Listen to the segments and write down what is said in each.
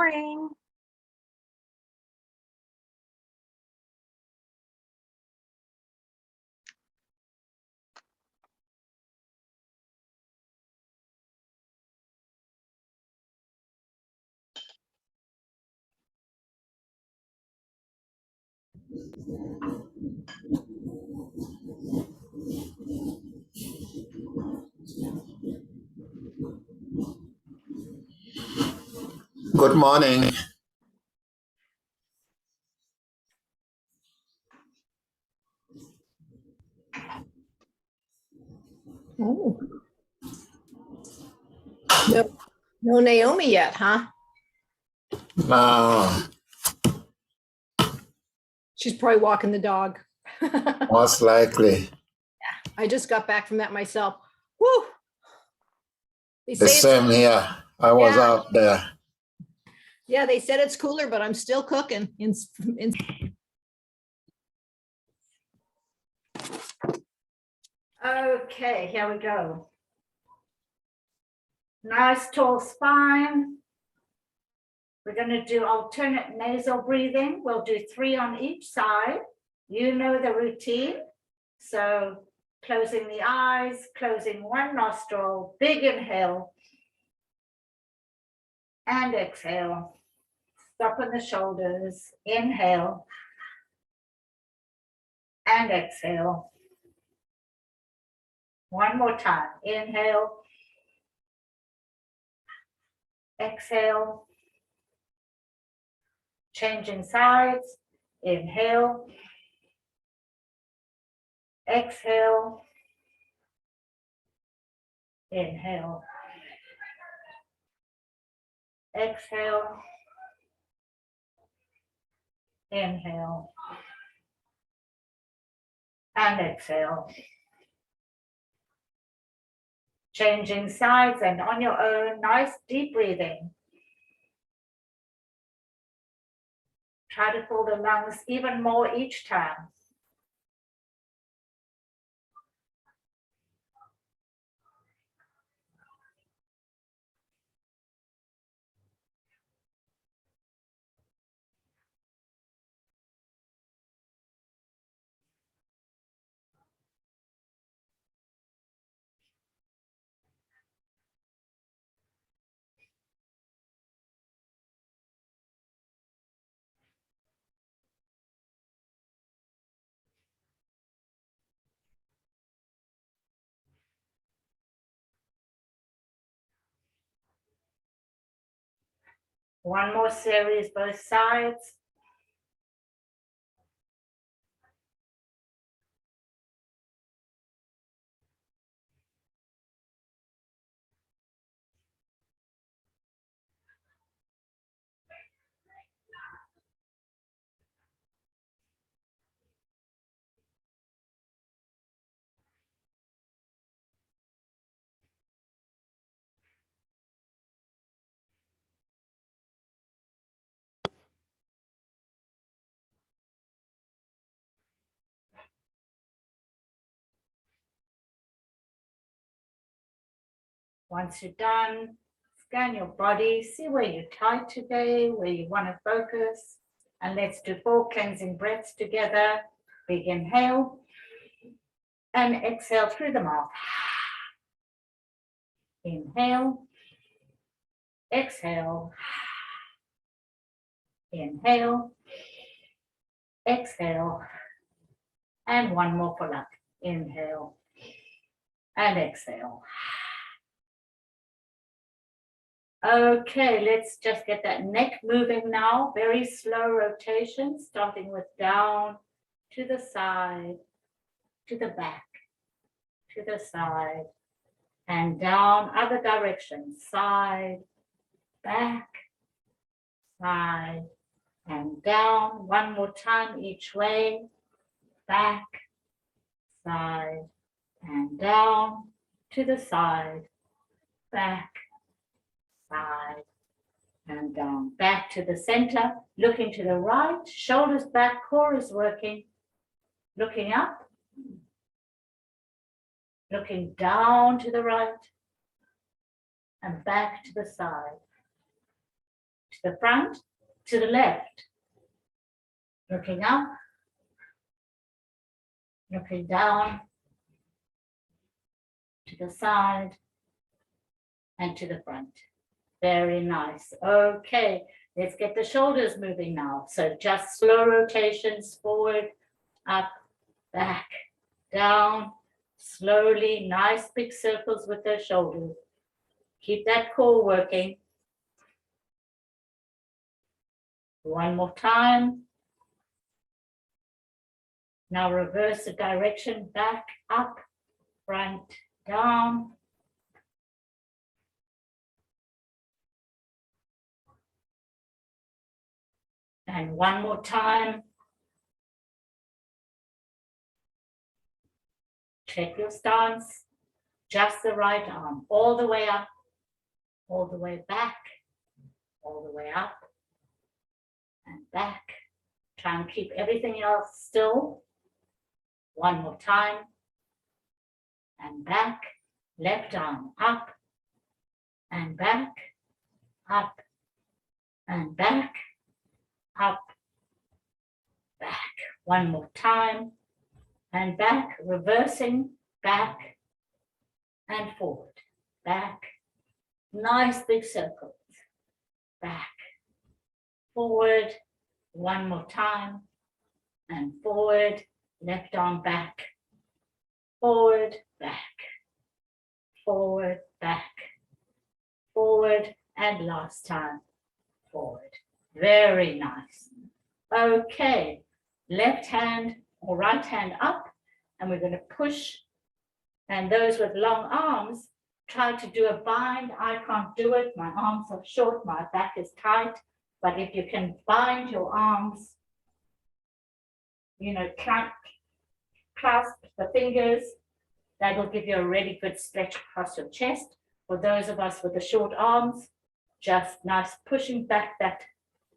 morning. Good morning. Oh. No Naomi yet, huh? No, She's probably walking the dog. most likely. I just got back from that myself. Woo! They The say it's, same here. I was Yeah. out there. yeah, they said it's cooler, but I'm still cooking. Okay, here we go. Nice tall spine. We're going to do alternate nasal breathing. We'll do 3 on each side. You know the routine. So closing the eyes, closing one nostril, big inhale and exhale. Stop on the shoulders, inhale and exhale. One more time, inhale, exhale. Changing sides, inhale, exhale, inhale, exhale, inhale, and exhale. Changing sides and on your own, nice deep breathing. Try to fill the lungs even more each time. One more series, both sides. Once you're done, scan your body, see where you're tight today, where you want to focus. And let's do 4 cleansing breaths together. Big inhale and exhale through the mouth. Inhale, exhale, inhale, exhale, and one more for luck. Inhale and exhale. Okay, let's just get that neck moving now. Very slow rotation, starting with down to the side, to the back, to the side, and down other direction. Side, back, side, and down. One more time each way. Back, side, and down to the side, back, side, and down. Back to the center, looking to the right, shoulders back, core is working. Looking up, looking down to the right, and back to the side. to the front, to the left. Looking up, looking down, to the side, and to the front. Very nice. Okay, let's get the shoulders moving now. So just slow rotations forward, up, back, down, slowly, nice big circles with those shoulders. Keep that core working. One more time. Now reverse the direction, back, up, front, down. And one more time. Check your stance. Just the right arm, all the way up, all the way back, all the way up, and back. Try and keep everything else still. One more time. And back, left arm up, and back, up, and back, up, back. One more time. And back, reversing, back, and forward, back. Nice big circles. Back, forward, one more time, and forward, left arm back, forward, back, forward, back, forward, and last time, forward. Very nice. Okay, left hand or right hand up, and we're going to push. And those with long arms, try to do a bind. I can't do it. My arms are short, my back is tight. But if you can bind your arms, you know, clasp the fingers, that will give you a really good stretch across your chest. For those of us with the short arms, just nice pushing back that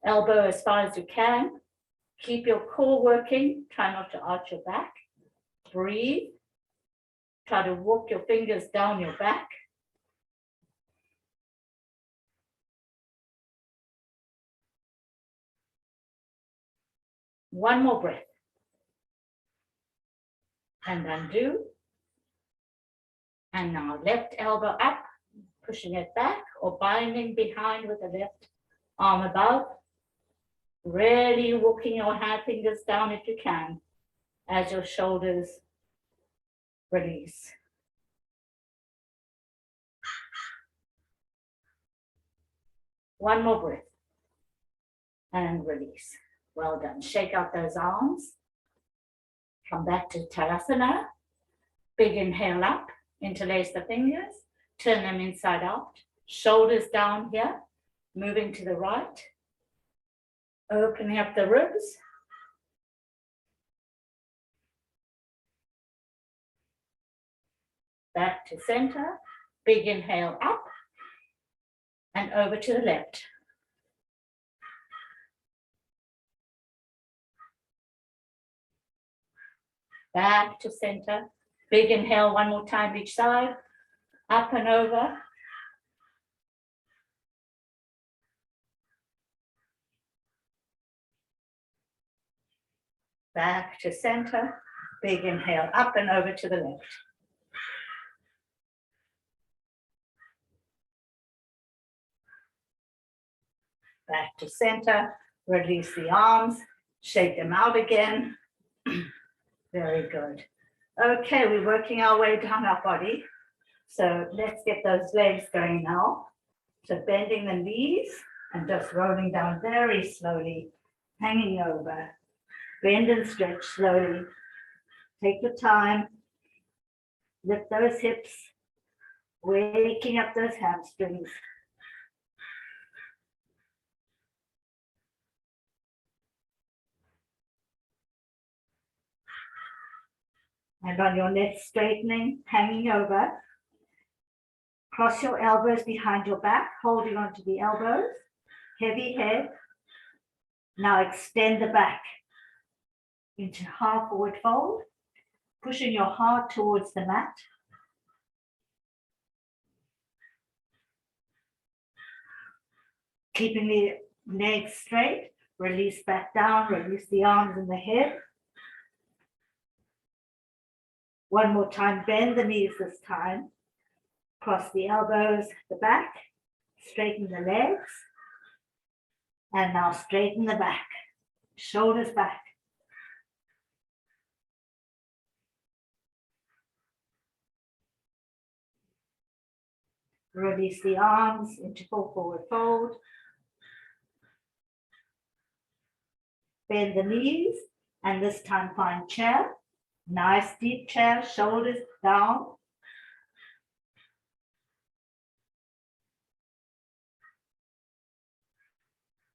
elbow as far as you can. Keep your core working. Try not to arch your back. Breathe. Try to walk your fingers down your back. One more breath. And undo. And now left elbow up, pushing it back or binding behind with the left arm above. Really walking your hand fingers down if you can as your shoulders release. One more breath and release. Well done. Shake out those arms. Come back to Tadasana. Big inhale up, interlace the fingers, turn them inside out. Shoulders down here, moving to the right. Opening up the ribs. Back to center. Big inhale up and over to the left. Back to center. Big inhale one more time each side. Up and over. Back to center. Big inhale up and over to the left. Back to center. Release the arms. Shake them out again. Very good. Okay, we're working our way down our body. So let's get those legs going now. So bending the knees and just rolling down very slowly, hanging over. Bend and stretch slowly. Take your time. Lift those hips, waking up those hamstrings. And on your neck straightening, hanging over. Cross your elbows behind your back, holding onto the elbows. Heavy head. Now extend the back into half forward fold, pushing your heart towards the mat. Keeping the legs straight, release back down, release the arms and the head. One more time, bend the knees this time. Cross the elbows, the back, straighten the legs. And now straighten the back, shoulders back. Release the arms into full forward fold. Bend the knees and this time find chair. Nice deep chair, shoulders down.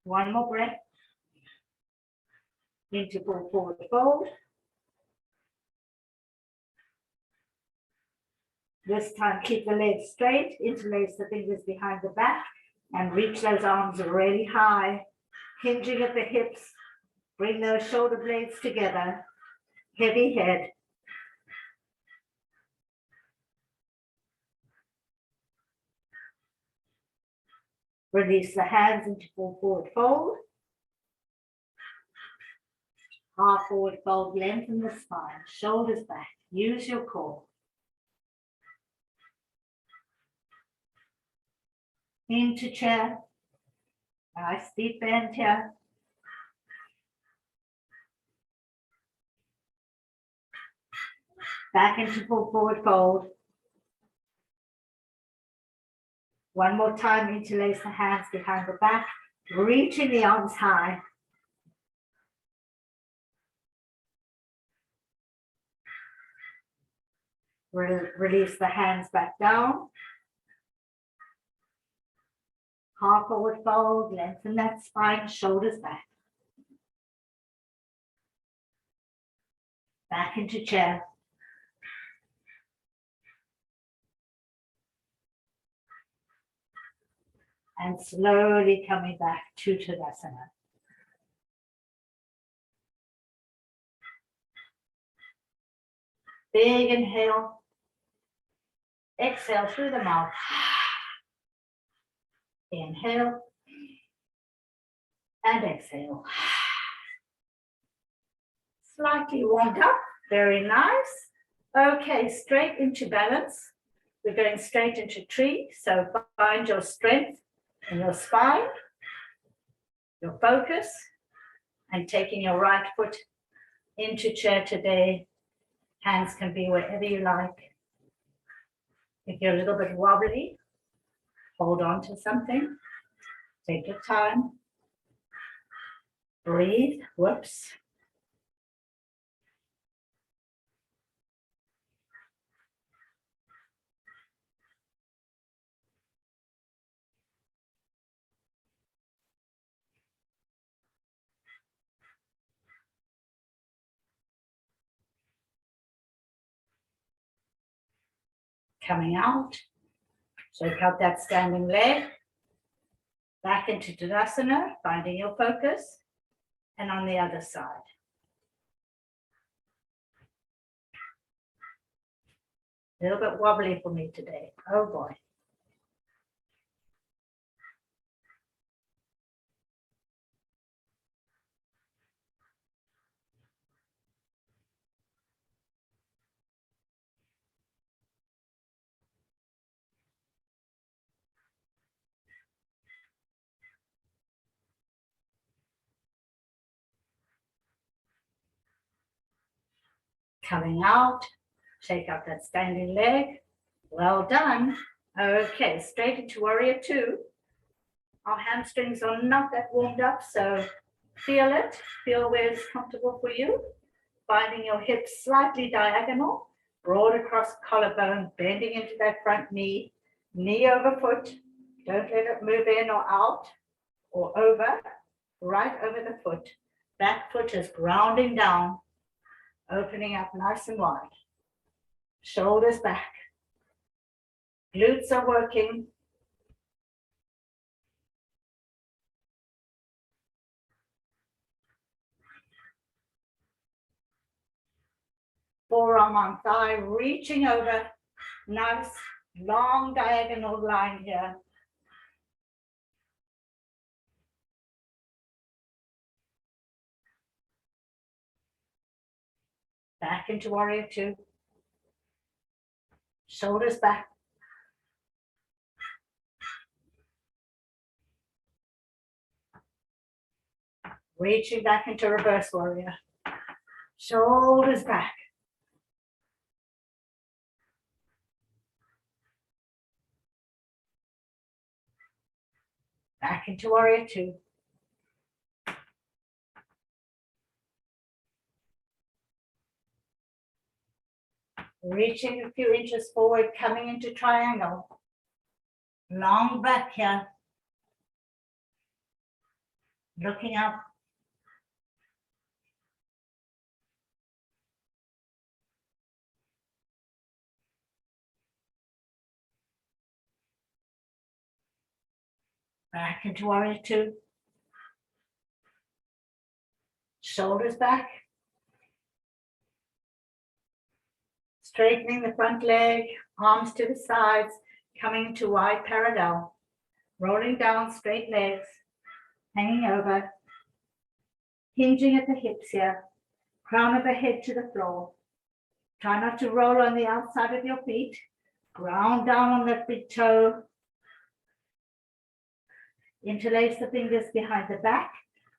One more breath. Into full forward fold. This time keep the legs straight, interlace the fingers behind the back and reach those arms really high, hinging at the hips. Bring those shoulder blades together, heavy head. Release the hands into full forward fold. Half forward fold, lengthen the spine, shoulders back, use your core. Into chair. Nice deep bend here. Back into full forward fold. One more time, interlace the hands behind the back, reaching the arms high. Release the hands back down. Half forward fold, lengthen that spine, shoulders back. Back into chair. And slowly coming back to Tadasana. Big inhale. Exhale through the mouth. Inhale. And exhale. Slightly warmed up. Very nice. Okay, straight into balance. We're going straight into tree. So find your strength in your spine, your focus, and taking your right foot into chair today. Hands can be wherever you like. If you're a little bit wobbly, hold on to something. Take your time. Breathe. Whoops. Coming out. Shake out that standing leg. Back into Tadasana, finding your focus. And on the other side. A little bit wobbly for me today. Oh boy. Coming out, shake out that standing leg. Well done. Okay, straight into warrior two. Our hamstrings are not that warmed up, so feel it. Feel where it's comfortable for you. Finding your hips slightly diagonal, broad across collarbone, bending into that front knee, knee over foot. Don't let it move in or out or over, right over the foot. Back foot is grounding down. Opening up nice and wide. Shoulders back. Glutes are working. Forearm on thigh, reaching over. Nice long diagonal line here. Back into warrior two. Shoulders back. Reaching back into reverse warrior. Shoulders back. Back into warrior two. Reaching a few inches forward, coming into triangle. Long breath here. Looking up. Back into warrior two. Shoulders back. Straightening the front leg, arms to the sides, coming to wide parallel. Rolling down straight legs, hanging over. Hinging at the hips here. Crown of the head to the floor. Try not to roll on the outside of your feet. Ground down on that big toe. Interlace the fingers behind the back,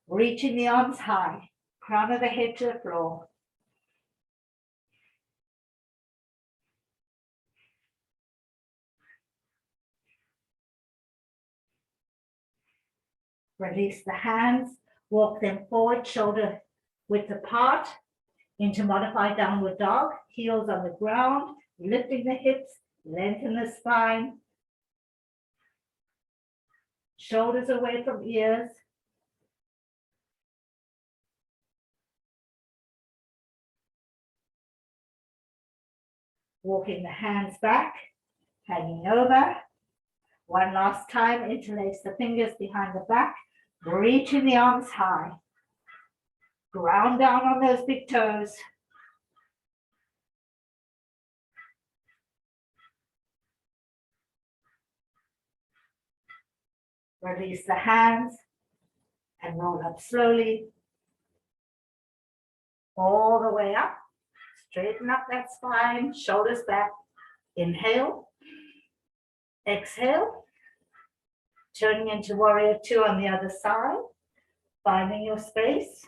reaching the arms high. Crown of the head to the floor. Release the hands, walk them forward, shoulder width apart, into modified downward dog, heels on the ground, lifting the hips, lengthen the spine, shoulders away from ears. Walking the hands back, hanging over. One last time, interlace the fingers behind the back, reaching the arms high. Ground down on those big toes. Release the hands and roll up slowly. All the way up. Straighten up that spine, shoulders back. Inhale. Exhale. Turning into warrior two on the other side. Finding your space.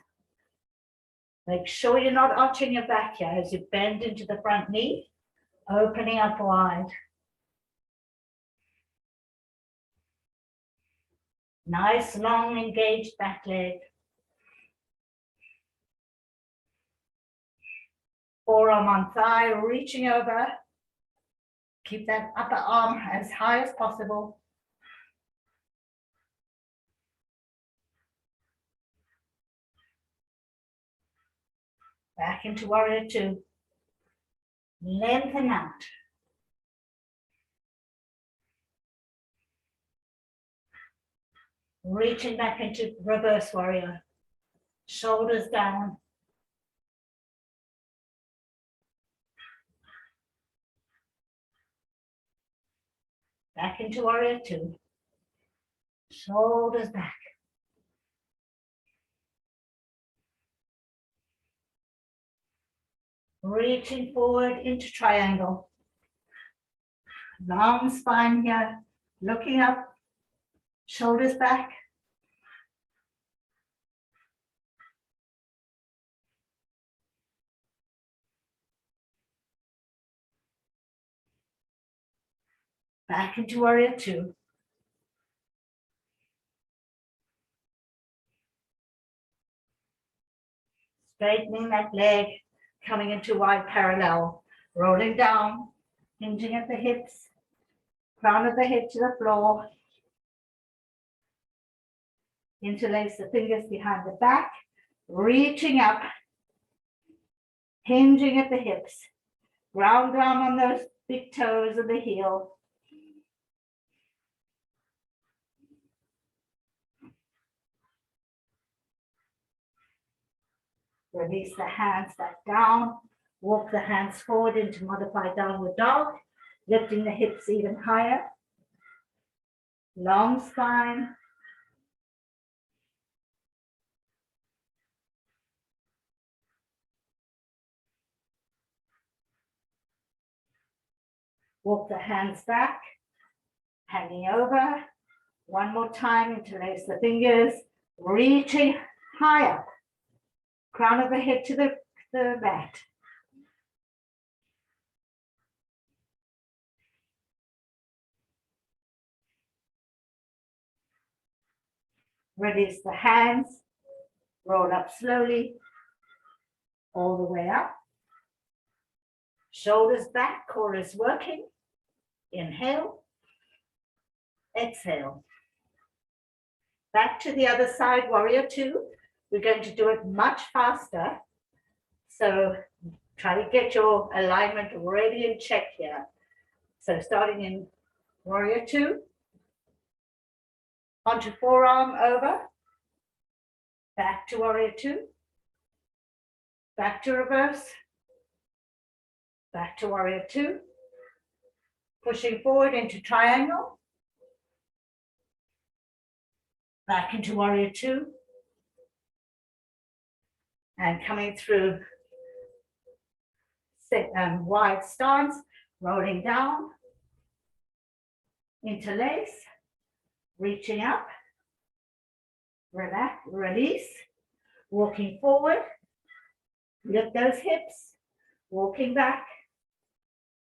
Make sure you're not arching your back here as you bend into the front knee, opening up wide. Nice, long, engaged back leg. Forearm on thigh, reaching over. Keep that upper arm as high as possible. Back into warrior two. Lengthen out. Reaching back into reverse warrior. Shoulders down. Back into warrior two. Shoulders back. Reaching forward into triangle. Long spine here. Looking up. Shoulders back. Back into warrior two. Straightening that leg, coming into wide parallel. Rolling down, hinging at the hips. Crown of the head to the floor. Interlace the fingers behind the back. Reaching up. Hinging at the hips. Ground down on those big toes of the heel. Release the hands back down. Walk the hands forward into modified downward dog. Lifting the hips even higher. Long spine. Walk the hands back, hanging over. One more time, interlace the fingers, reaching high up. Crown of the head to the mat. Release the hands, roll up slowly, all the way up. Shoulders back, core is working. Inhale, exhale. Back to the other side, warrior two. We're going to do it much faster. So try to get your alignment already in check here. So starting in warrior two, onto forearm over, back to warrior two, back to reverse, back to warrior two, pushing forward into triangle, back into warrior two, and coming through wide stance, rolling down, interlace, reaching up, relax, release, walking forward, lift those hips, walking back,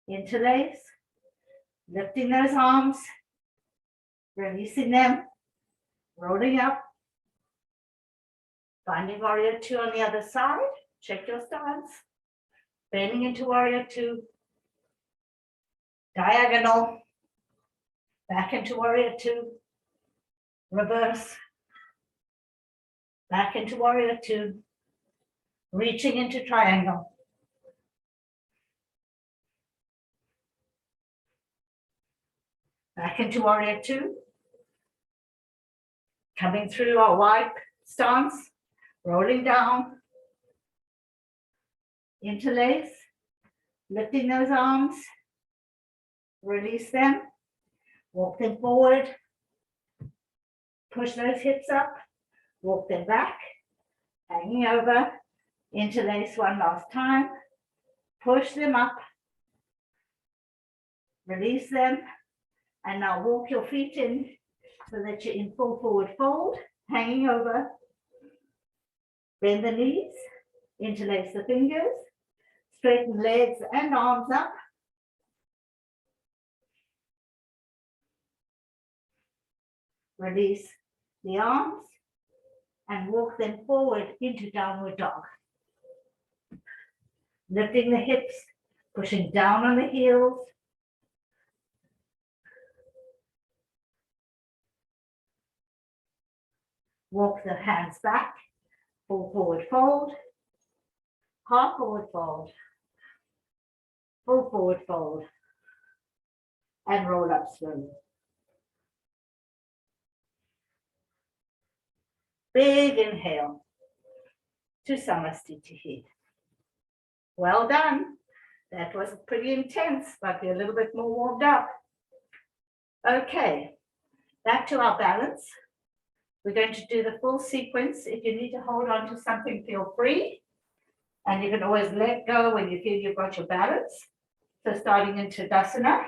interlace, lifting those arms, releasing them, rolling up, finding warrior two on the other side, check your stance, bending into warrior two, diagonal, back into warrior two, reverse, back into warrior two, reaching into triangle. Back into warrior two, coming through our wide stance, rolling down, interlace, lifting those arms, release them, walk them forward, push those hips up, walk them back, hanging over, interlace one last time, push them up, release them, and now walk your feet in so that you're in full forward fold, hanging over, bend the knees, interlace the fingers, straighten legs and arms up, release the arms, and walk them forward into downward dog. Lifting the hips, pushing down on the heels. Walk the hands back, full forward fold, half forward fold, full forward fold, and roll up slowly. Big inhale to Samasthiti. Well done. That was pretty intense, but we're a little bit more warmed up. Okay, back to our balance. We're going to do the full sequence. If you need to hold on to something, feel free. And you can always let go when you feel you've got your balance. So starting in Tadasana,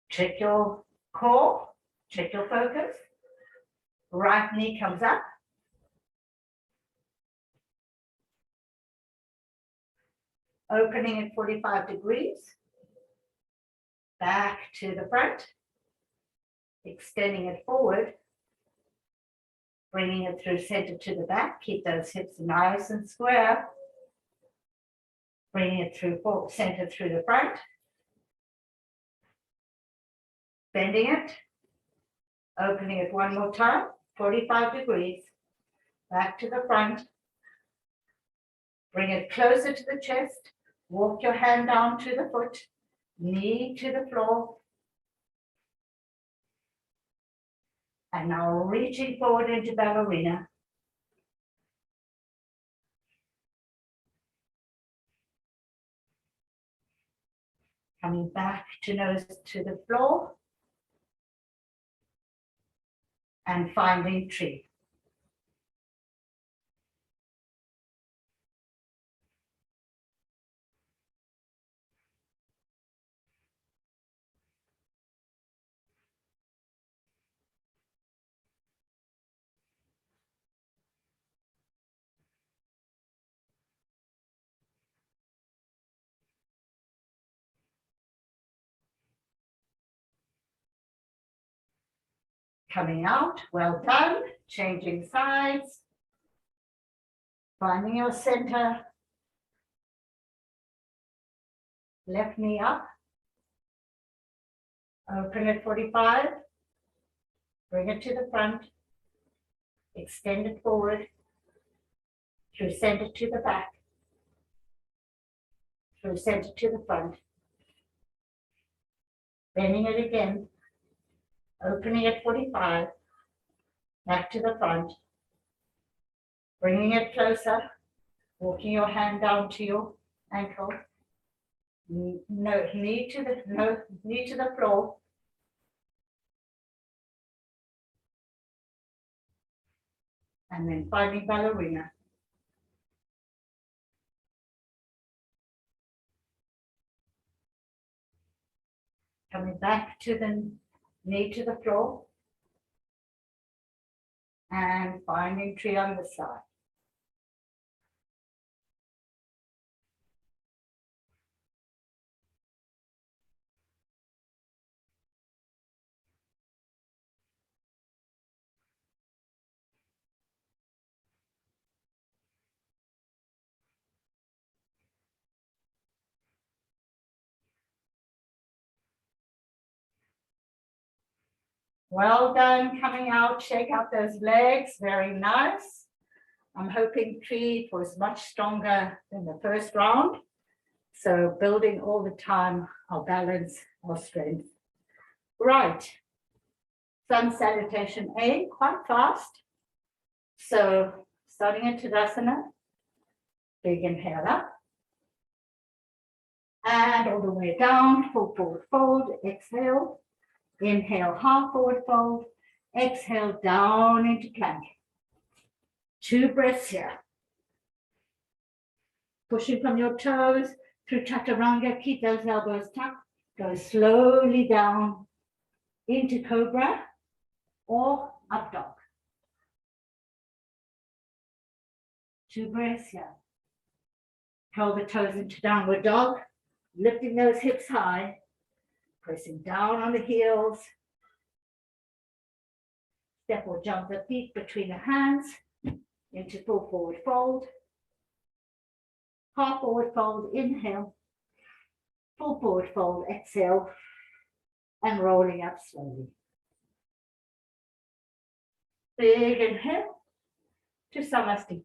check your core, check your focus. Right knee comes up. Opening at 45 degrees. Back to the front. Extending it forward. Bringing it through center to the back. Keep those hips nice and square. Bringing it through center through the front. Bending it. Opening it one more time. 45 degrees. Back to the front. Bring it closer to the chest. Walk your hand down to the foot. Knee to the floor. And now reaching forward into ballerina. Coming back to nose to the floor. And finding tree. Coming out, well done. Changing sides. Finding your center. Left knee up. Open at 45. Bring it to the front. Extend it forward. Through center to the back. Through center to the front. Bending it again. Opening at 45. Back to the front. Bringing it closer. Walking your hand down to your ankle. No, knee to the floor. And then finding ballerina. Coming back to the knee to the floor. And finding tree on the side. Well done, coming out, shake out those legs, very nice. I'm hoping tree was much stronger than the first round. So building all the time our balance, our strength. Right, sun salutation A, quite fast. So starting in Tadasana, big inhale up. And all the way down, full forward fold, exhale. Inhale, half forward fold. Exhale, down into plank. 2 breaths here. Pushing from your toes through chaturanga, keep those elbows tucked. Go slowly down into cobra or up dog. 2 breaths here. Curl the toes into downward dog, lifting those hips high, pressing down on the heels. Step or jump the feet between the hands into full forward fold. Half forward fold, inhale. Full forward fold, exhale. And rolling up slowly. Big inhale to Samasthiti.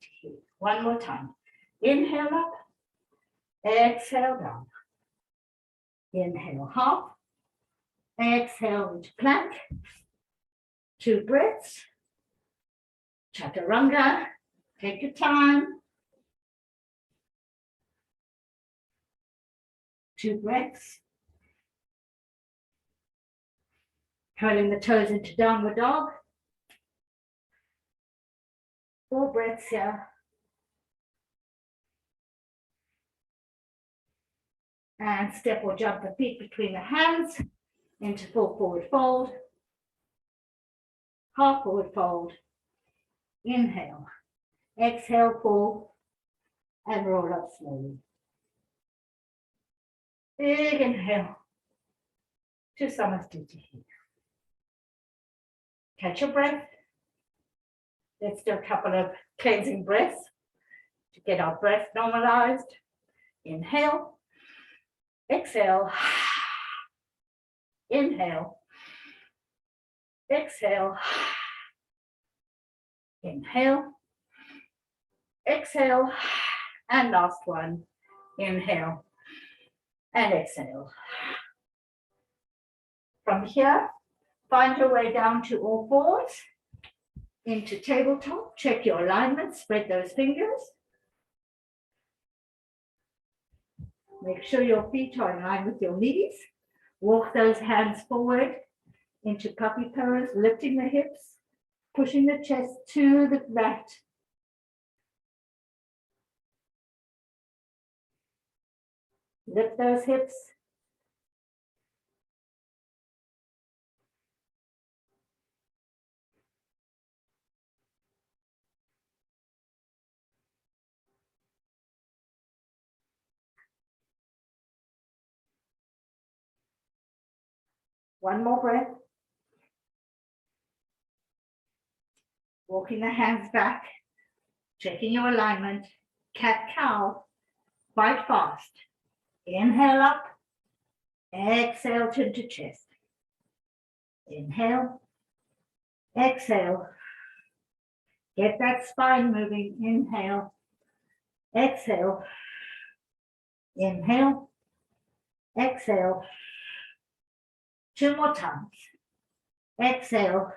One more time. Inhale up. Exhale down. Inhale half. Exhale into plank. 2 breaths. Chaturanga. Take your time. 2 breaths. Curling the toes into downward dog. 4 breaths here. And step or jump the feet between the hands into full forward fold. Half forward fold. Inhale. Exhale, pull. And roll up slowly. Big inhale to Samasthiti. Catch your breath. Let's do a couple of cleansing breaths to get our breath normalized. Inhale. Exhale. Inhale. Exhale. Inhale. Exhale. And last one. Inhale. And exhale. From here, find your way down to all fours, into tabletop. Check your alignment, spread those fingers. Make sure your feet are in line with your knees. Walk those hands forward into puppy pose, lifting the hips, pushing the chest to the mat. Lift those hips. One more breath. Walking the hands back, checking your alignment, cat-cow, quite fast. Inhale up, exhale to chest. Inhale, exhale. Get that spine moving. Inhale, exhale. Inhale, exhale. 2 more times. Exhale.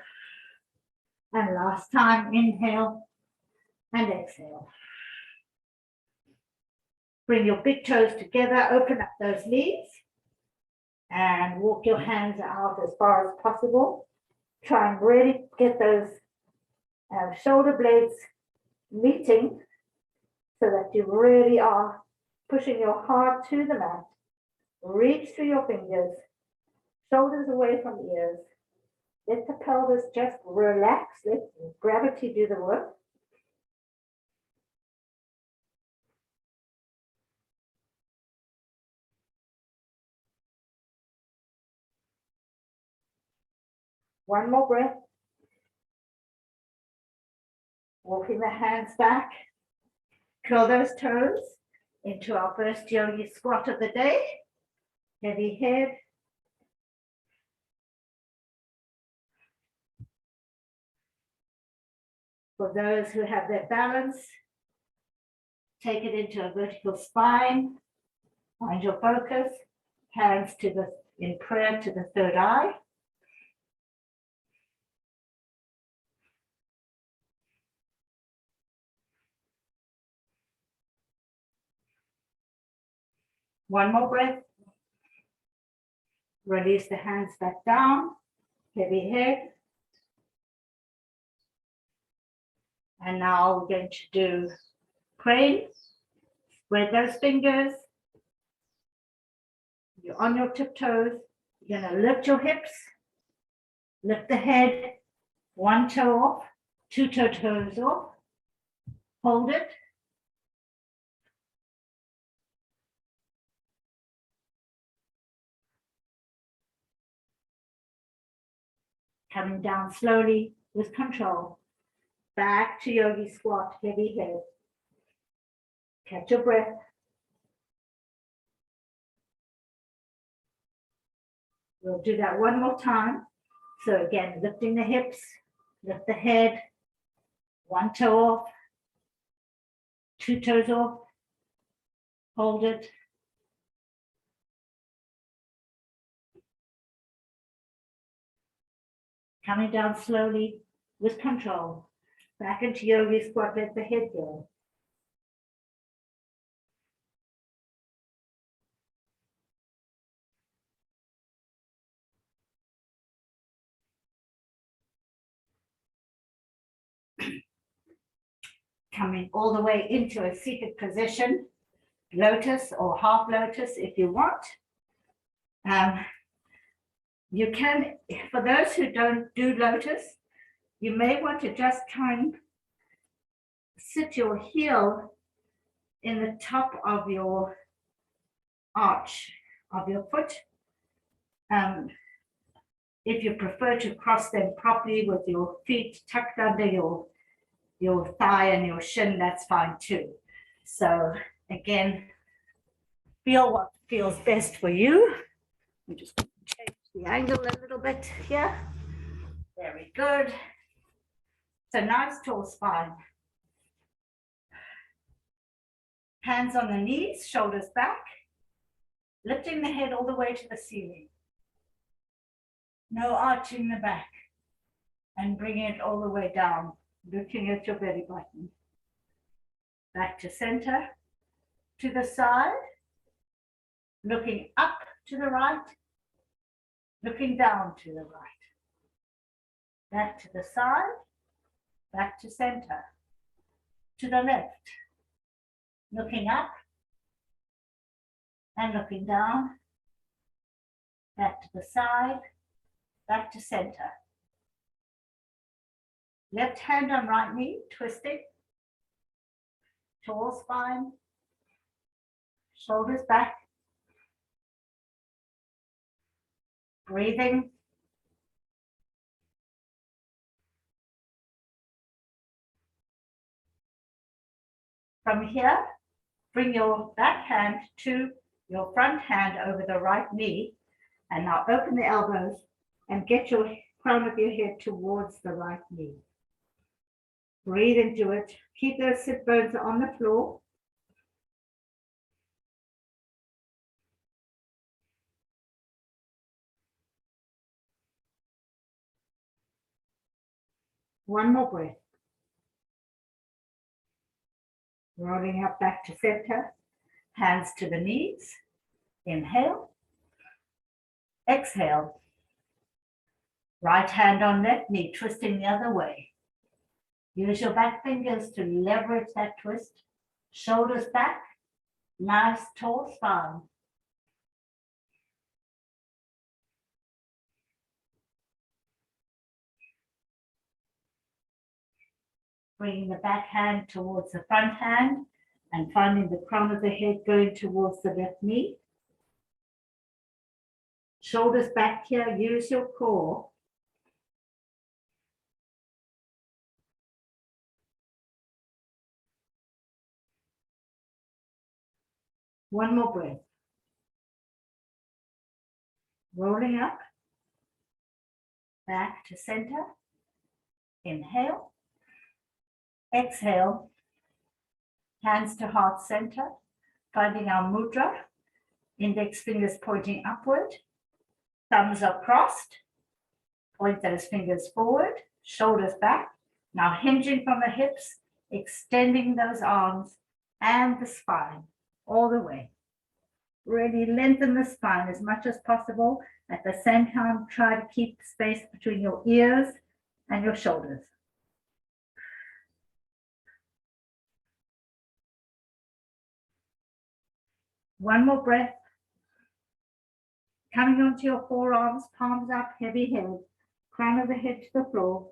And last time, inhale and exhale. Bring your big toes together, open up those knees, and walk your hands out as far as possible. Try and really get those shoulder blades meeting so that you really are pushing your heart to the mat. Reach through your fingers, shoulders away from ears. Let the pelvis just relax. Let gravity do the work. One more breath. Walking the hands back. Curl those toes into our first yogi squat of the day. Heavy head. For those who have their balance, take it into a vertical spine. Find your focus. Hands to the in prayer to the third eye. One more breath. Release the hands back down. Heavy head. And now we're going to do crane. Spread those fingers. You're on your tiptoes. You're going to lift your hips. Lift the head. 1 toe off. 2 toes off. Hold it. Coming down slowly with control. Back to yogi squat, heavy head. Catch your breath. We'll do that one more time. So again, lifting the hips, lift the head, 1 toe off, 2 toes off, hold it. Coming down slowly with control. Back into yogi squat, let the head go. Coming all the way into a seated position, lotus or half lotus if you want. You can, for those who don't do lotus, you may want to just try and sit your heel in the top of your arch of your foot. If you prefer to cross them properly with your feet tucked under your thigh and your shin, that's fine too. So again, feel what feels best for you. I'm just going to change the angle a little bit here. Very good. So nice tall spine. Hands on the knees, shoulders back, lifting the head all the way to the ceiling. No arching the back, and bringing it all the way down, looking at your belly button. Back to center, to the side, looking up to the right, looking down to the right. Back to the side, back to center, to the left, looking up and looking down, back to the side, back to center. Left hand on right knee, twisting, tall spine, shoulders back, breathing. From here, bring your back hand to your front hand over the right knee. And now open the elbows and get your crown of your head towards the right knee. Breathe into it. Keep those sit bones on the floor. One more breath. Rolling up back to center. Hands to the knees. Inhale. Exhale. Right hand on left knee, twisting the other way. Use your back fingers to leverage that twist. Shoulders back. Nice tall spine. Bringing the back hand towards the front hand and finding the crown of the head going towards the left knee. Shoulders back here, use your core. One more breath. Rolling up, back to center. Inhale. Exhale. Hands to heart center, finding our mudra. Index fingers pointing upward. Thumbs are crossed. Point those fingers forward, shoulders back. Now hinging from the hips, extending those arms and the spine all the way. Really lengthen the spine as much as possible. At the same time, try to keep space between your ears and your shoulders. One more breath. Coming onto your forearms, palms up, heavy head, crown of the head to the floor.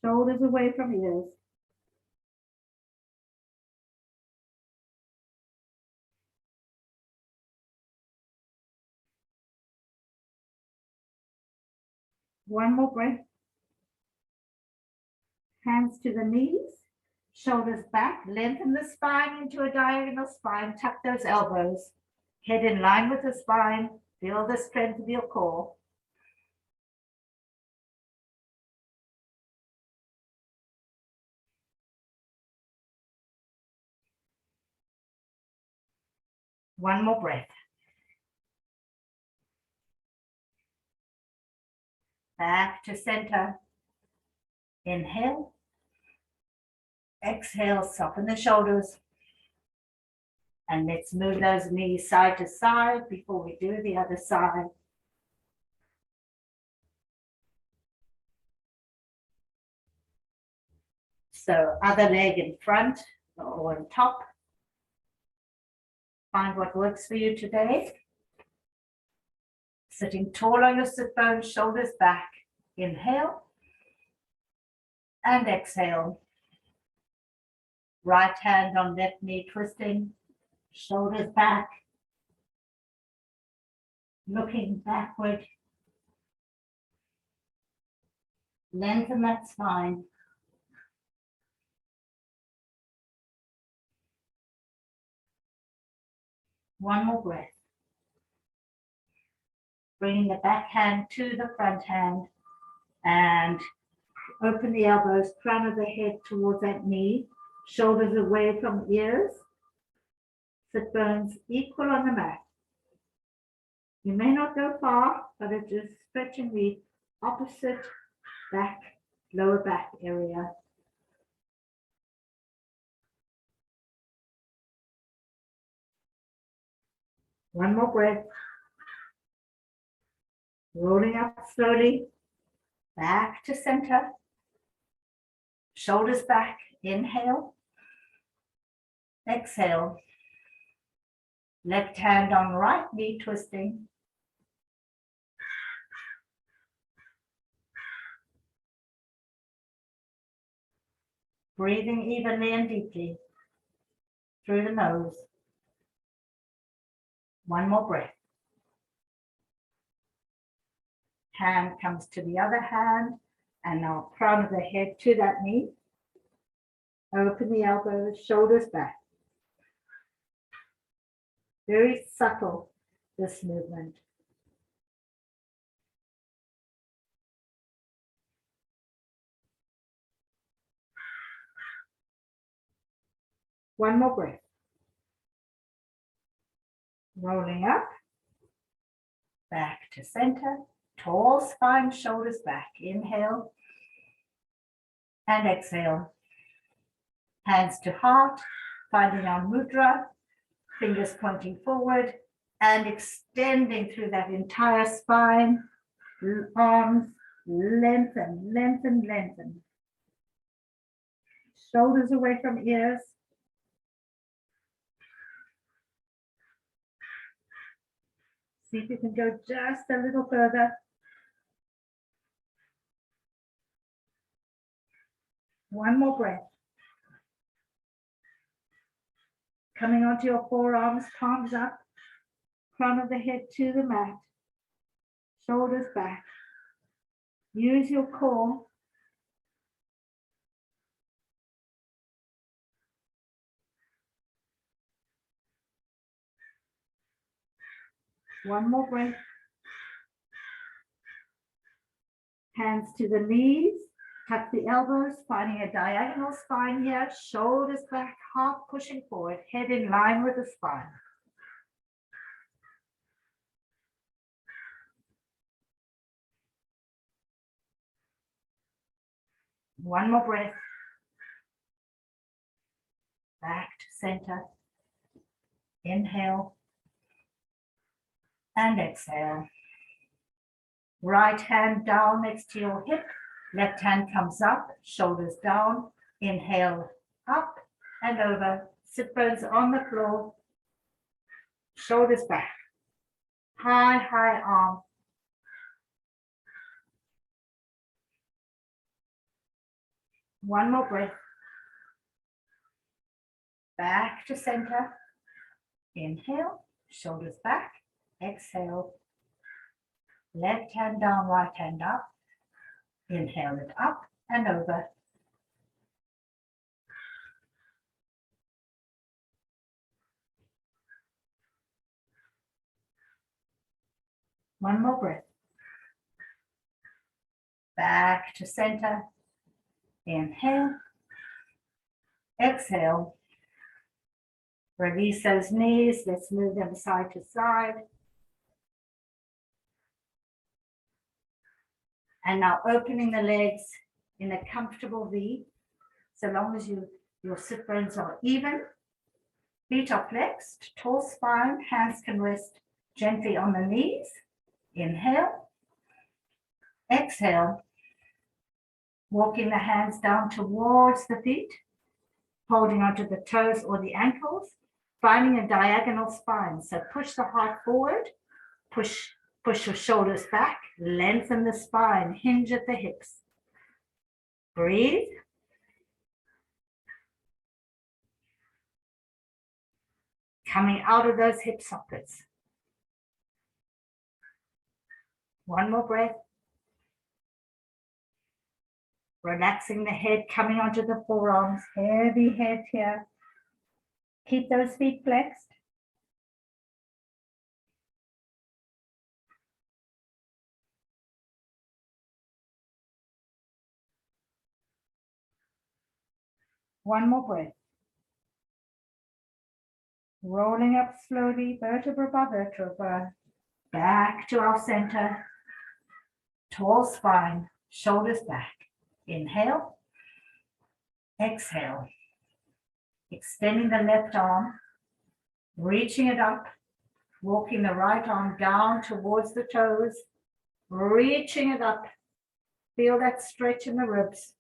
Shoulders away from ears. One more breath. Hands to the knees, shoulders back, lengthen the spine into a diagonal spine, tuck those elbows, head in line with the spine, feel the strength of your core. One more breath. Back to center. Inhale. Exhale, soften the shoulders. And let's move those knees side to side before we do the other side. So other leg in front or on top. Find what works for you today. Sitting tall on your sit bones, shoulders back. Inhale and exhale. Right hand on left knee twisting, shoulders back. Looking backward. Lengthen that spine. One more breath. Bringing the back hand to the front hand and open the elbows, crown of the head towards that knee, shoulders away from ears, sit bones equal on the mat. You may not go far, but it is stretching the opposite back, lower back area. One more breath. Rolling up slowly, back to center. Shoulders back, inhale. Exhale. Left hand on right knee twisting. Breathing evenly and deeply through the nose. One more breath. Hand comes to the other hand, and now crown of the head to that knee. Open the elbows, shoulders back. Very subtle, this movement. One more breath. Rolling up, back to center, tall spine, shoulders back. Inhale and exhale. Hands to heart, finding our mudra, fingers pointing forward and extending through that entire spine. Arms, lengthen, lengthen, lengthen. Shoulders away from ears. See if you can go just a little further. One more breath. Coming onto your forearms, palms up, crown of the head to the mat, shoulders back. Use your core. One more breath. Hands to the knees, tuck the elbows, finding a diagonal spine here, shoulders back, heart pushing forward, head in line with the spine. One more breath. Back to center. Inhale and exhale. Right hand down next to your hip. Left hand comes up, shoulders down. Inhale, up and over. Sit bones on the floor. Shoulders back. High, high arm. One more breath. Back to center. Inhale, shoulders back. Exhale. Left hand down, right hand up. Inhale it up and over. One more breath. Back to center. Inhale. Exhale. Release those knees. Let's move them side to side. And now opening the legs in a comfortable V, so long as your sit bones are even. Feet are flexed, tall spine, hands can rest gently on the knees. Inhale. Exhale. Walking the hands down towards the feet, holding onto the toes or the ankles, finding a diagonal spine. So push the heart forward, push your shoulders back, lengthen the spine, hinge at the hips. Breathe. Coming out of those hip sockets. One more breath. Relaxing the head, coming onto the forearms, heavy head here. Keep those feet flexed. One more breath. Rolling up slowly, vertebra by vertebra, back to our center. Tall spine, shoulders back. Inhale. Exhale. Extending the left arm, reaching it up, walking the right arm down towards the toes, reaching it up. Feel that stretch in the ribs.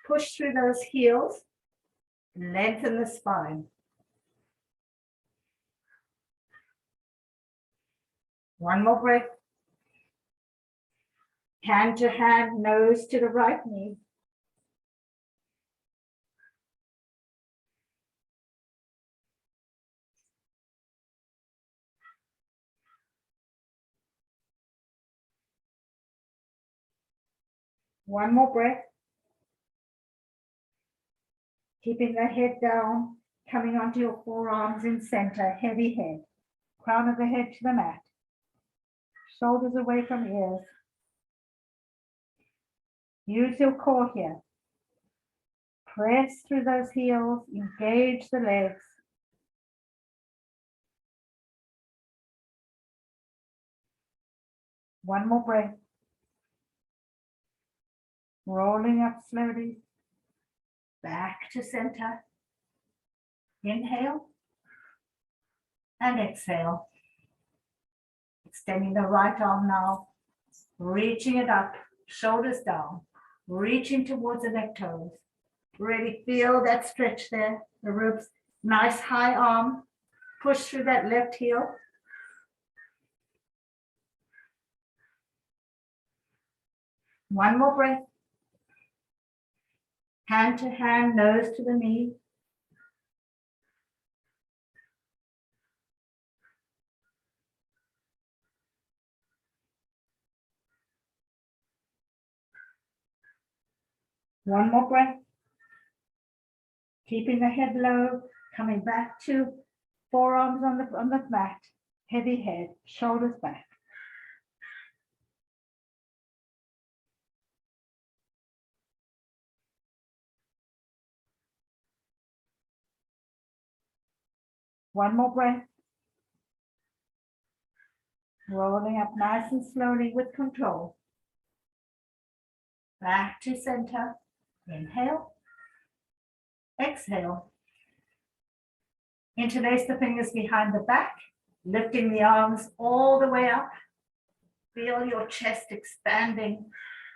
Push through those heels, lengthen the spine. One more breath. Hand to hand, nose to the right knee. One more breath. Keeping the head down, coming onto your forearms in center, heavy head. Crown of the head to the mat. Shoulders away from ears. Use your core here. Press through those heels, engage the legs. One more breath. Rolling up slowly. Back to center. Inhale and exhale. Extending the right arm now. Reaching it up, shoulders down. Reaching towards the neck toes. Really feel that stretch there, the ribs. Nice high arm. Push through that left heel. One more breath. Hand to hand, nose to the knee. One more breath. Keeping the head low, coming back to forearms on the mat, heavy head, shoulders back. One more breath. Rolling up nice and slowly with control. Back to center. Inhale. Exhale. Interlace the fingers behind the back, lifting the arms all the way up. Feel your chest expanding.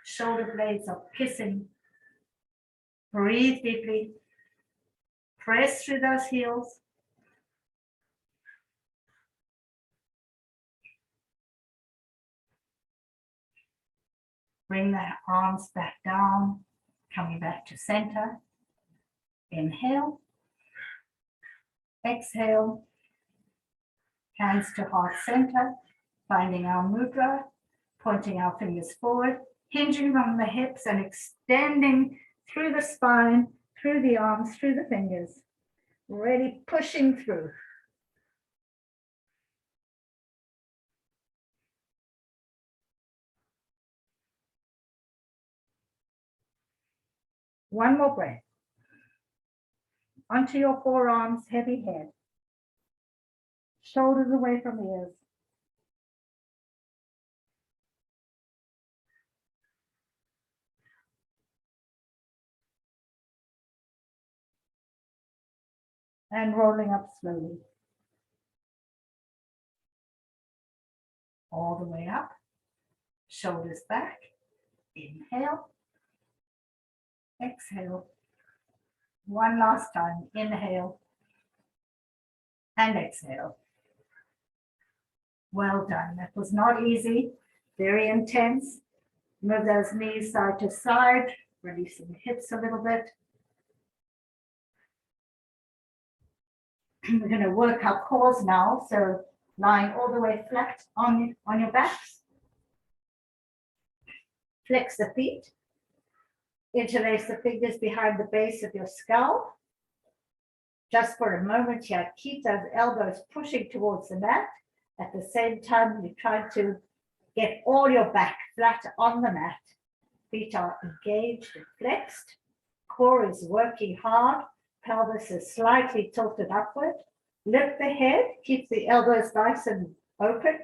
Shoulder blades are kissing. Breathe deeply. Press through those heels. Bring the arms back down, coming back to center. Inhale. Exhale. Hands to heart center, finding our mudra, pointing our fingers forward, hinging from the hips and extending through the spine, through the arms, through the fingers. Really pushing through. One more breath. Onto your forearms, heavy head. Shoulders away from ears. And rolling up slowly. All the way up. Shoulders back. Inhale. Exhale. One last time. Inhale. And exhale. Well done. That was not easy. Very intense. Move those knees side to side. Releasing the hips a little bit. We're going to work our cores now. So lying all the way flat on your backs. Flex the feet. Interlace the fingers behind the base of your skull. Just for a moment here, keep those elbows pushing towards the mat. At the same time, you're trying to get all your back flat on the mat. Feet are engaged and flexed. Core is working hard. Pelvis is slightly tilted upward. Lift the head, keep the elbows nice and open.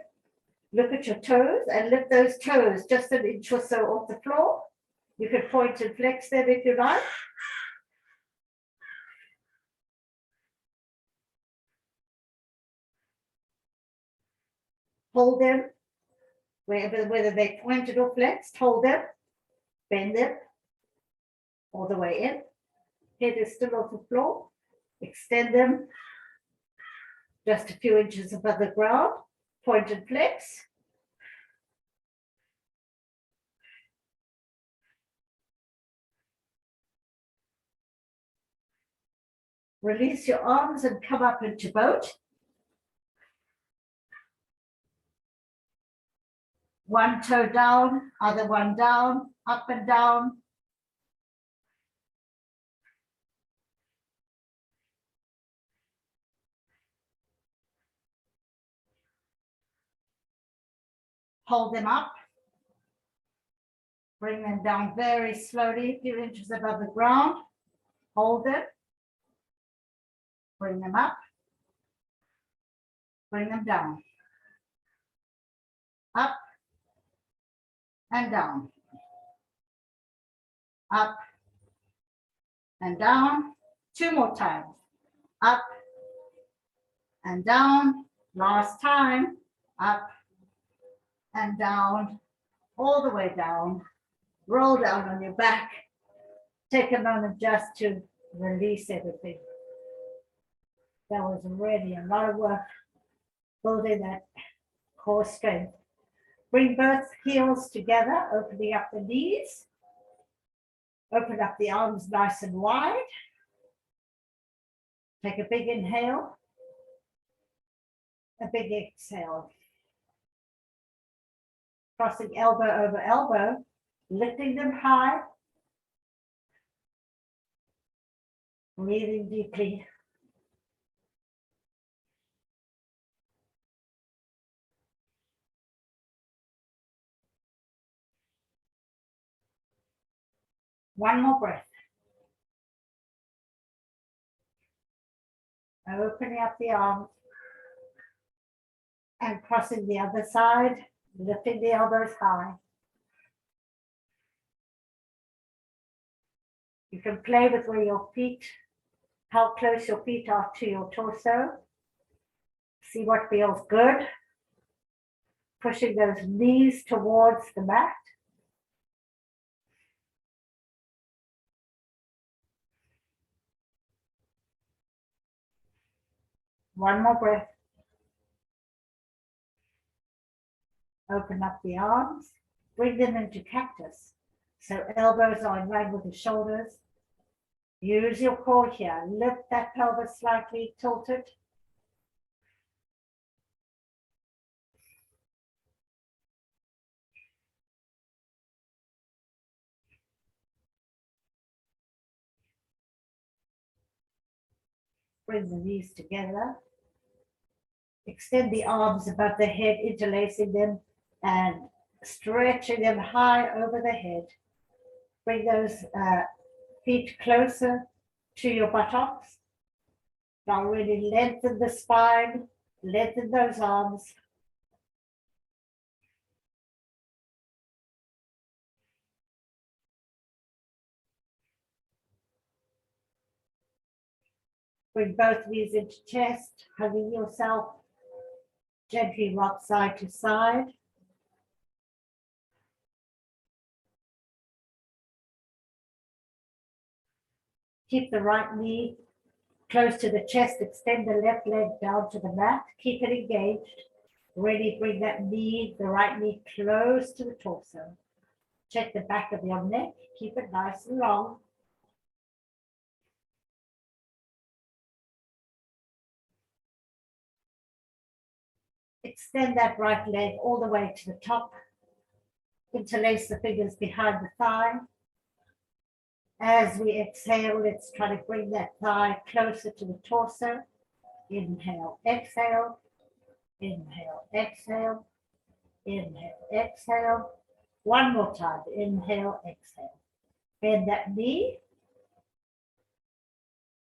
Look at your toes and lift those toes just an inch or so off the floor. You can point and flex them if you like. Hold them, whether they pointed or flexed, hold them, bend them all the way in. Head is still off the floor. Extend them just a few inches above the ground. Point and flex. Release your arms and come up into boat. One toe down, other one down, up and down. Hold them up. Bring them down very slowly, a few inches above the ground. Hold it. Bring them up. Bring them down. Up and down. Up and down. 2 more times. Up and down. Last time. Up and down. All the way down. Roll down on your back. Take a moment just to release everything. That was really a lot of work building that core strength. Bring both heels together, opening up the knees. Open up the arms nice and wide. Take a big inhale, a big exhale. Crossing elbow over elbow, lifting them high. Breathing deeply. One more breath. Opening up the arms and crossing the other side, lifting the elbows high. You can play with where your feet, how close your feet are to your torso. See what feels good. Pushing those knees towards the mat. One more breath. Open up the arms, bring them into cactus. So elbows are in line with the shoulders. Use your core here. Lift that pelvis slightly, tilt it. Bring the knees together. Extend the arms above the head, interlacing them and stretching them high over the head. Bring those feet closer to your buttocks. Now really lengthen the spine, lengthen those arms. Bring both knees into chest, hugging yourself. Gently rock side to side. Keep the right knee close to the chest. Extend the left leg down to the mat. Keep it engaged. Really bring that knee, the right knee, close to the torso. Check the back of your neck. Keep it nice and long. Extend that right leg all the way to the top. Interlace the fingers behind the thigh. As we exhale, let's try to bring that thigh closer to the torso. Inhale, exhale, inhale, exhale, inhale, exhale. One more time, inhale, exhale. Bend that knee.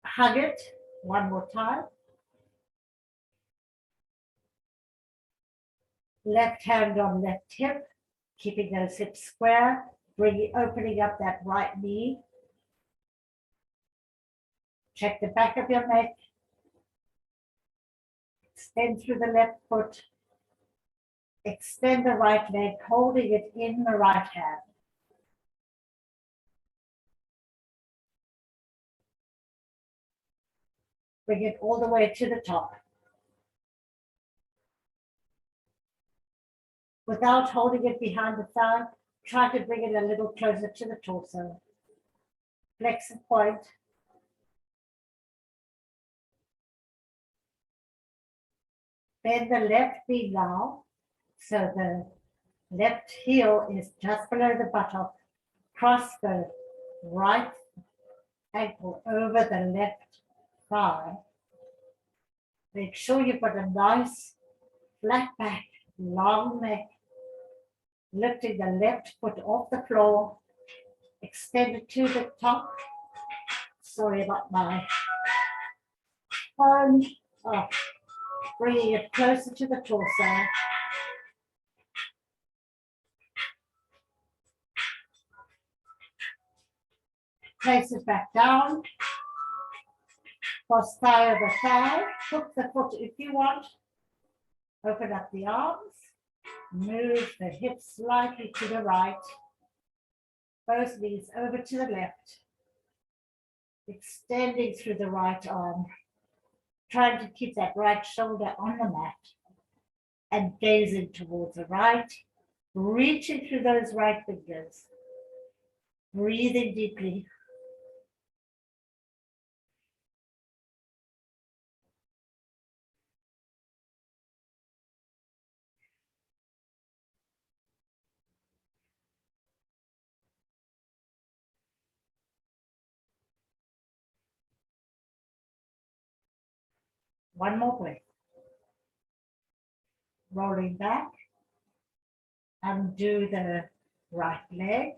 Hug it, one more time. Left hand on left hip, keeping those hips square, opening up that right knee. Check the back of your neck. Extend through the left foot. Extend the right leg, holding it in the right hand. Bring it all the way to the top. Without holding it behind the thigh, try to bring it a little closer to the torso. Flex and point. Bend the left knee now, so the left heel is just below the buttock. Cross the right ankle over the left thigh. Make sure you've got a nice flat back, long neck. lifting the left foot off the floor, extend it to the top. Sorry about my phone. Oh, bringing it closer to the torso. Place it back down. Cross thigh over thigh. Hook the foot if you want. Open up the arms. Move the hips slightly to the right. Both knees over to the left. Extending through the right arm. Trying to keep that right shoulder on the mat. And gazing towards the right. Reaching through those right fingers. Breathing deeply. One more breath. Rolling back. Undo the right leg.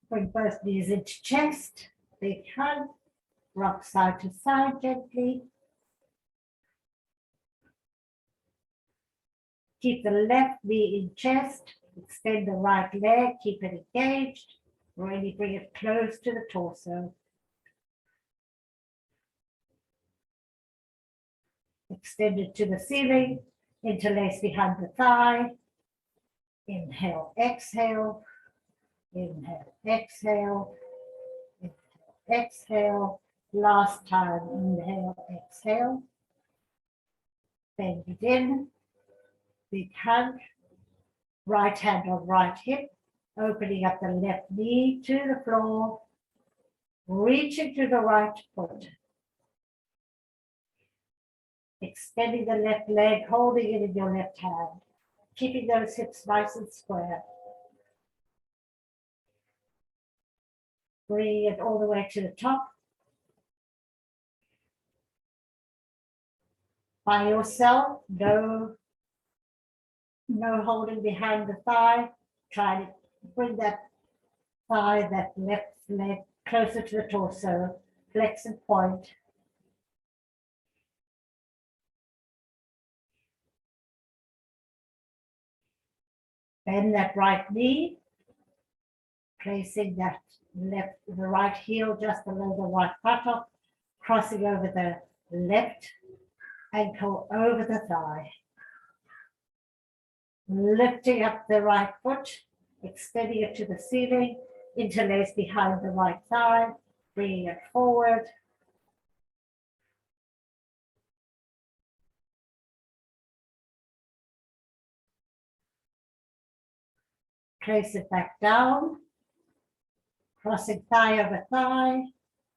Bring both knees into chest. Big hug. Rock side to side gently. Keep the left knee in chest. Extend the right leg. Keep it engaged. Really bring it close to the torso. Extend it to the ceiling. Interlace behind the thigh. Inhale, exhale. Inhale, exhale. Inhale, exhale. Last time, inhale, exhale. Bend it in. Big hug. Right hand on right hip. Opening up the left knee to the floor. Reaching to the right foot. Extending the left leg, holding it in your left hand. Keeping those hips nice and square. Bring it all the way to the top. By yourself, no holding behind the thigh. Try to bring that thigh, that left leg closer to the torso. Flex and point. Bend that right knee. Placing that the right heel just below the right buttock. Crossing over the left ankle over the thigh. Lifting up the right foot, extending it to the ceiling, interlace behind the right thigh, bringing it forward. Place it back down, crossing thigh over thigh,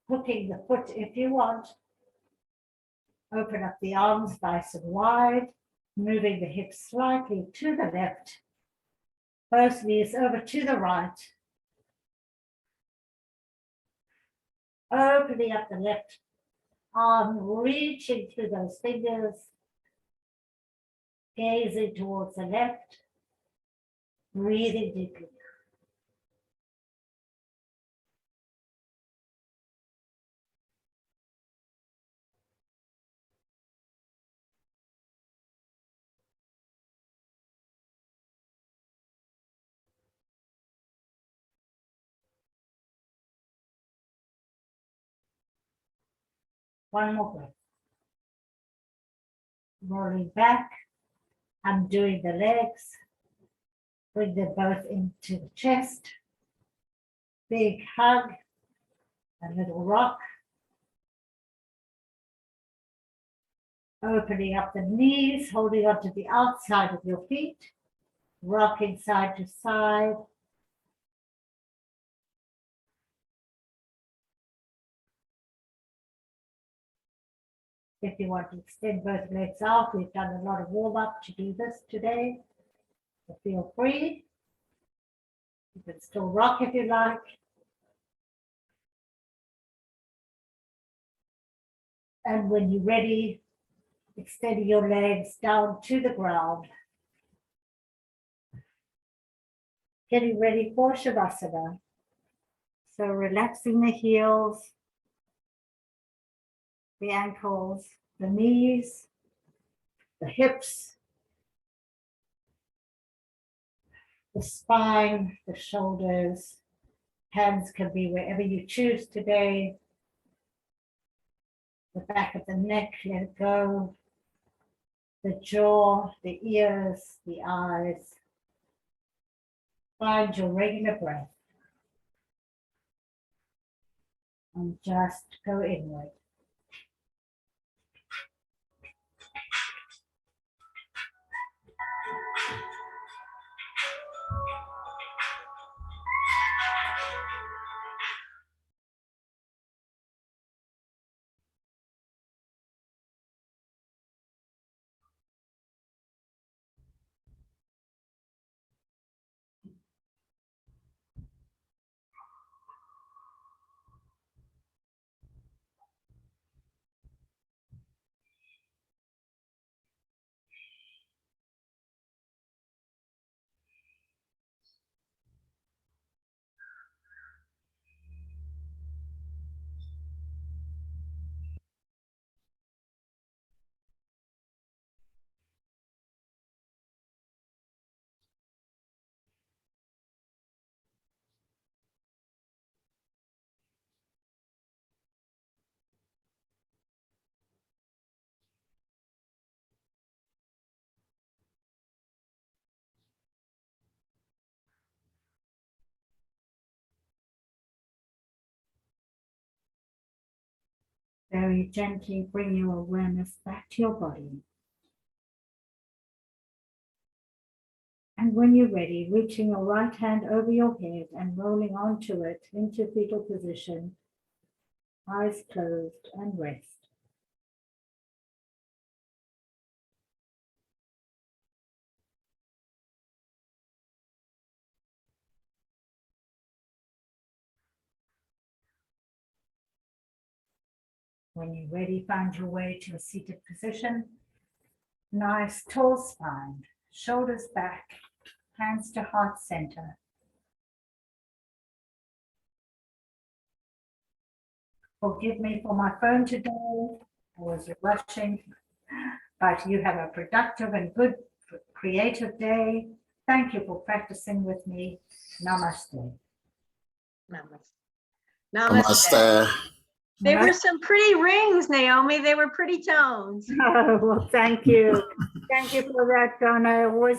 hooking the foot if you want. Open up the arms nice and wide, moving the hips slightly to the left, both knees over to the right. Opening up the left arm, reaching through those fingers, gazing towards the left, breathing deeply. One more breath. Rolling back, undoing the legs, bring them both into the chest. Big hug, a little rock. Opening up the knees, holding onto the outside of your feet, rocking side to side. If you want to extend both legs out, we've done a lot of warm up to do this today. So feel free. You can still rock if you like. And when you're ready, Extending your legs down to the ground. Getting ready for Shavasana. So relaxing the heels, the ankles, the knees, the hips, the spine, the shoulders. Hands can be wherever you choose today. The back of the neck, let it go. The jaw, the ears, the eyes. Find your regular breath. And just go inward. Very gently bring your awareness back to your body. And when you're ready, reaching your right hand over your head and rolling onto it into fetal position, eyes closed and rest. When you're ready, find your way to a seated position. Nice tall spine, shoulders back, hands to heart center. Forgive me for my phone today. I was rushing, but you have a productive and good creative day. Thank you for practicing with me. Namaste. Namaste. Namaste. They were some pretty rings, Naomi. They were pretty tones. Oh, well, thank you. Thank you for that, Donna. It was